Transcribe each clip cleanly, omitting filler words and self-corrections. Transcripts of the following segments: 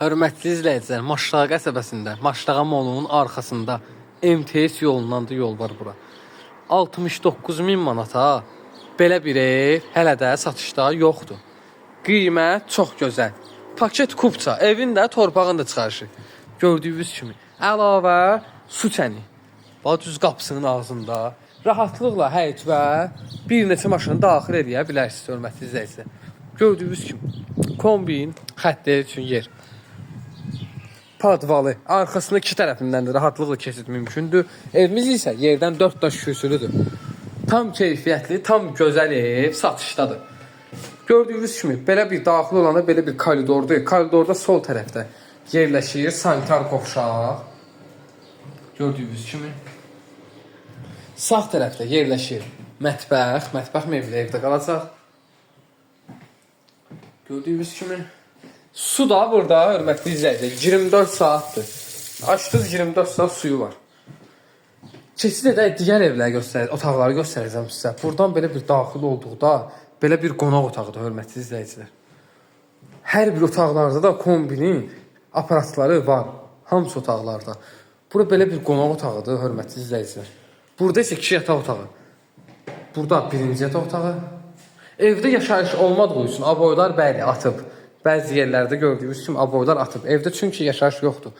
Hörmətli izləyicilər, Maşlağa qəsəbəsində, Maşlağa molunun arxasında MTS yolundan da yol var bura. 69.000 manata belə bir ev hələ də satışda yoxdur. Qiymət çox gözəl. Paket kupça, evin də torpağın da çıxarışı. Gördüyünüz kimi. Əlavə su çəni. Bax düz qapısının ağzında rahatlıqla həyət və bir neçə maşını daxil edə bilərsiniz, hörmətli izləyicilər. Gördüyünüz kimi kombin xəttləri üçün yer. Padvalı. Arxasında iki tərəfindən də rahatlıqla keçid mümkündür. Evimiz isə yerdən 4 daş kürsülüdür. Tam keyfiyyətli, tam gözəl ev satışdadır. Gördüyünüz kimi belə bir daxil olanda belə bir koridordur. Koridorda sol tərəfdə yerləşir sanitar qovşaq. Gördüyünüz kimi. Sağ tərəfdə yerləşir mətbəx. Mətbəx mebeli evdə qalacaq. Gördüyünüz kimi. Su da burada, hörmətli izləyicilər, 24 saatdır. Açdınız 24 saat suyu var. Keçid edək digər evləri otaqları göstərəcəm sizə. Buradan belə bir daxil olduqda, belə bir qonaq otağıdır, hörmətli izləyicilər. Hər bir otaqlarda da kombinin aparatları var. Hamısı otaqlarda. Bura belə bir qonaq otağıdır, hörmətli izləyicilər. Burada isə 2 yataq otağı. Burada birinci yataq otağı. Evdə yaşayış olmadığı üçün aboylar bəli atıb. Bəzi yerlərdə gördüyünüz kimi aboylar atıb. Evdə çünki yaşayış yoxdur.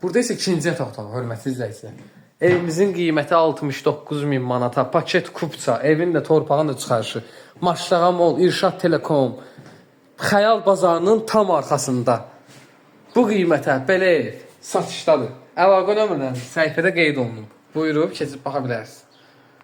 Burada isə ikinci yataq otağı, hörmətli izləyicilər. Evimizin qiyməti 69.000 manata. Paket kupça, evin də torpağın da çıxarışı. Maşlağa mol, İrşad Telekom, Xəyal bazarının tam arxasında. Bu qiymətə belə ev satışdadır. Əlaqə nömrələri səhifədə qeyd olunub. Buyurub keçib baxa bilərsiniz.